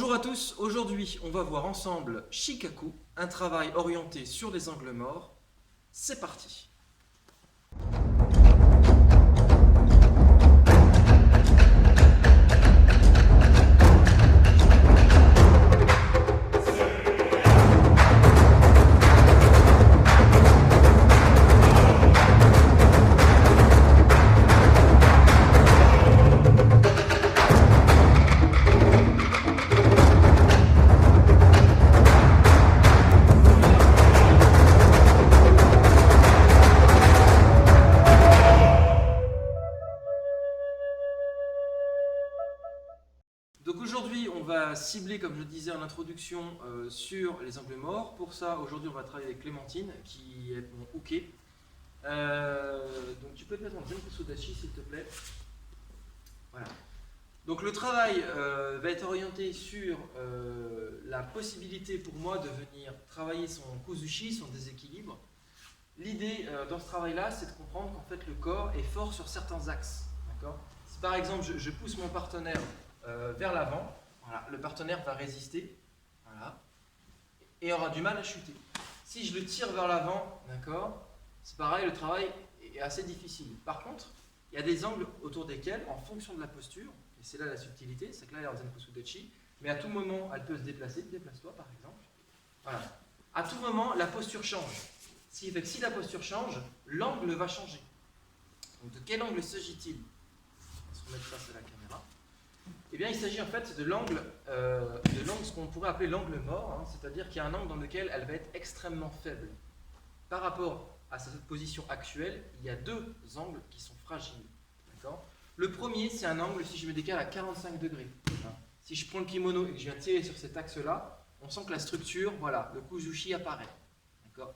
Bonjour à tous, aujourd'hui on va voir ensemble Shikaku, un travail orienté sur les angles morts. C'est parti. Donc aujourd'hui, on va cibler, comme je le disais en introduction, sur les angles morts. Pour ça, aujourd'hui, on va travailler avec Clémentine, qui est mon uke. Donc tu peux te mettre en Zenkusu Dachi, s'il te plaît. Voilà. Donc le travail va être orienté sur la possibilité pour moi de venir travailler son kuzushi, son déséquilibre. L'idée dans ce travail-là, c'est de comprendre qu'en fait le corps est fort sur certains axes. Si par exemple je pousse mon partenaire vers l'avant, voilà, le partenaire va résister, voilà, et aura du mal à chuter. Si je le tire vers l'avant, d'accord, c'est pareil, le travail est assez difficile. Par contre, il y a des angles autour desquels, en fonction de la posture, et c'est là la subtilité, c'est que là il y a un Zenkusu Dachi, mais à tout moment elle peut se déplacer, déplace-toi par exemple. Voilà. À tout moment, la posture change. Ce qui fait que si la posture change, l'angle va changer. Donc de quel angle s'agit-il? On va se remettre face à la caméra. Eh bien, il s'agit en fait de l'angle, ce qu'on pourrait appeler l'angle mort, hein, c'est-à-dire qu'il y a un angle dans lequel elle va être extrêmement faible. Par rapport à sa position actuelle, il y a deux angles qui sont fragiles. Le premier, c'est un angle si je me décale à 45 degrés. Si je prends le kimono et que je viens tirer sur cet axe-là, on sent que la structure, voilà, le kuzushi apparaît.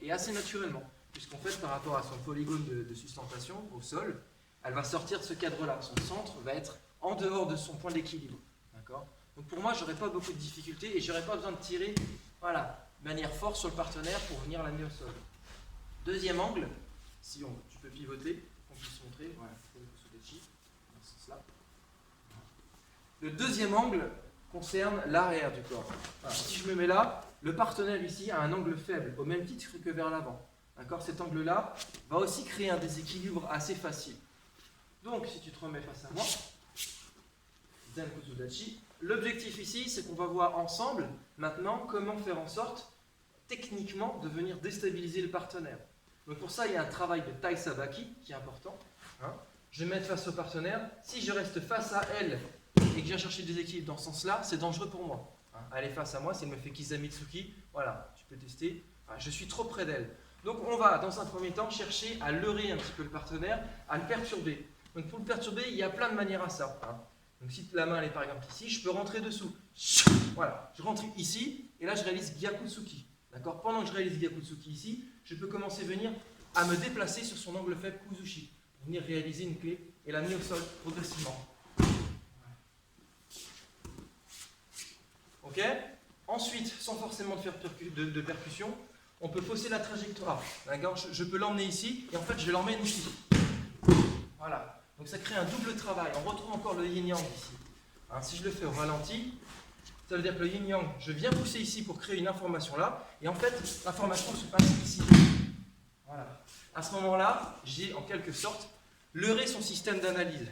Et assez naturellement, puisqu'en fait, par rapport à son polygone de sustentation au sol, elle va sortir de ce cadre-là. Son centre va être en dehors de son point d'équilibre. Donc pour moi, je n'aurais pas beaucoup de difficultés et je n'aurais pas besoin de tirer, voilà, de manière forte sur le partenaire pour venir l'amener au sol. Deuxième angle, si tu peux pivoter, pour qu'on puisse montrer, voilà, dans ce sens-là. Le deuxième angle concerne l'arrière du corps. Voilà. Si je me mets là, le partenaire ici a un angle faible, au même titre que vers l'avant. Cet angle-là va aussi créer un déséquilibre assez facile. Donc, si tu te remets face à moi, Zenkusu Dachi, l'objectif ici, c'est qu'on va voir ensemble, maintenant, comment faire en sorte, techniquement, de venir déstabiliser le partenaire. Donc pour ça, il y a un travail de Tai Sabaki qui est important. Je vais me mettre face au partenaire. Si je reste face à elle et que je viens chercher des équilibres dans ce sens-là, c'est dangereux pour moi. Elle est face à moi, si elle me fait Kizamitsuki, voilà, tu peux tester. Je suis trop près d'elle. Donc on va, dans un premier temps, chercher à leurrer un petit peu le partenaire, à le perturber. Donc pour le perturber, il y a plein de manières à ça. Donc si la main elle est par exemple ici, je peux rentrer dessous. Voilà, je rentre ici, et là je réalise Gyakutsuki. Pendant que je réalise Gyakutsuki ici, je peux commencer à venir à me déplacer sur son angle faible Kuzushi, pour venir réaliser une clé et l'amener au sol progressivement. Ok. Ensuite, sans forcément faire de percussion, on peut fausser la trajectoire. Je peux l'emmener ici, et en fait je vais l'emmène ici. Voilà. Donc ça crée un double travail. On retrouve encore le yin-yang ici. Si je le fais au ralenti, ça veut dire que le yin-yang, je viens pousser ici pour créer une information là, et en fait, l'information se passe ici. Voilà. À ce moment-là, j'ai en quelque sorte leurré son système d'analyse.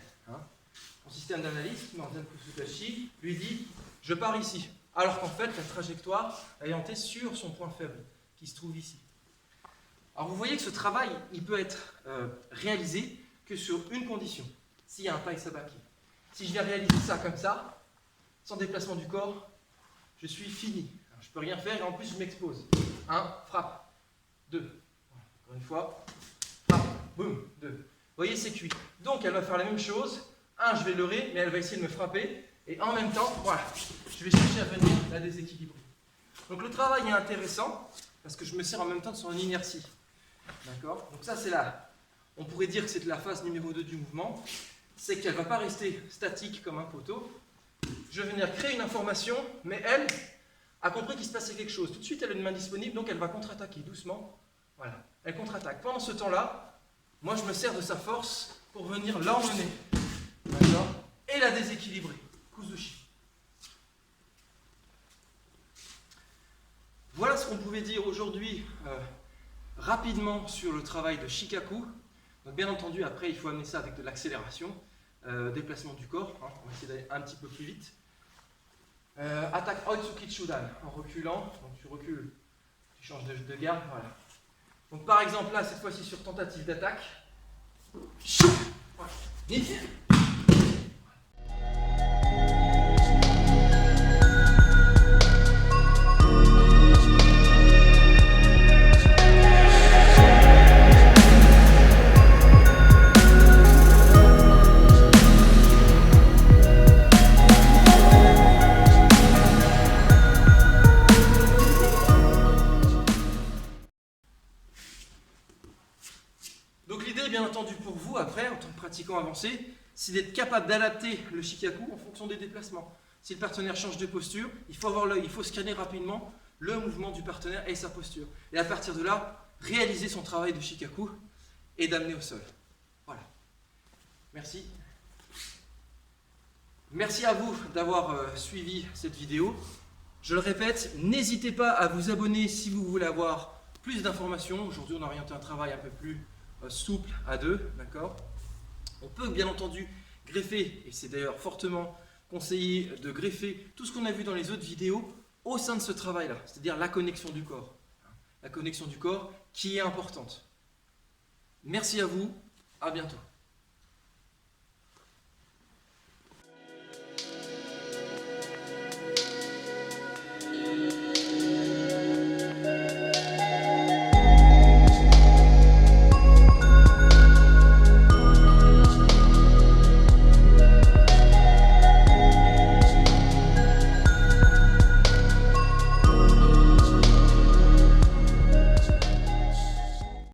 Son système d'analyse, dans Zenkusu Dachi, lui dit, je pars ici. Alors qu'en fait, la trajectoire est orientée sur son point faible, qui se trouve ici. Alors vous voyez que ce travail, il peut être réalisé que sur une condition, s'il y a un Tai Sabaki. Si je viens réaliser ça comme ça, sans déplacement du corps, je suis fini. Alors, je ne peux rien faire et en plus je m'expose. 1, frappe. 2. Encore une fois. Frappe. Boum. 2. Vous voyez, c'est cuit. Donc elle va faire la même chose. 1, je vais leurrer, mais elle va essayer de me frapper. Et en même temps, voilà, je vais chercher à venir la déséquilibrer. Donc le travail est intéressant, parce que je me sers en même temps de son inertie. Donc ça, c'est là. On pourrait dire que c'est la phase numéro 2 du mouvement, c'est qu'elle ne va pas rester statique comme un poteau. Je vais venir créer une information, mais elle a compris qu'il se passait quelque chose. Tout de suite, elle a une main disponible, donc elle va contre-attaquer doucement. Voilà, elle contre-attaque. Pendant ce temps-là, moi je me sers de sa force pour venir l'emmener. Et la déséquilibrer. Kuzushi. Voilà ce qu'on pouvait dire aujourd'hui rapidement sur le travail de Shikaku. Donc bien entendu, après, il faut amener ça avec de l'accélération, déplacement du corps. Hein, on va essayer d'aller un petit peu plus vite. Attaque Oitsuki Chudan, en reculant. Donc tu recules, tu changes de garde. Voilà. Donc par exemple, là, cette fois-ci sur tentative d'attaque. Voilà. Donc l'idée, bien entendu, pour vous, après, en tant que pratiquant avancé, c'est d'être capable d'adapter le Shikaku en fonction des déplacements. Si le partenaire change de posture, il faut avoir l'œil, il faut scanner rapidement le mouvement du partenaire et sa posture. Et à partir de là, réaliser son travail de Shikaku et d'amener au sol. Voilà. Merci. Merci à vous d'avoir suivi cette vidéo. Je le répète, n'hésitez pas à vous abonner si vous voulez avoir plus d'informations. Aujourd'hui, on a orienté un travail un peu plus souple à deux, d'accord? On peut bien entendu greffer, et c'est d'ailleurs fortement conseillé de greffer tout ce qu'on a vu dans les autres vidéos au sein de ce travail-là, c'est-à-dire la connexion du corps. La connexion du corps qui est importante. Merci à vous, à bientôt.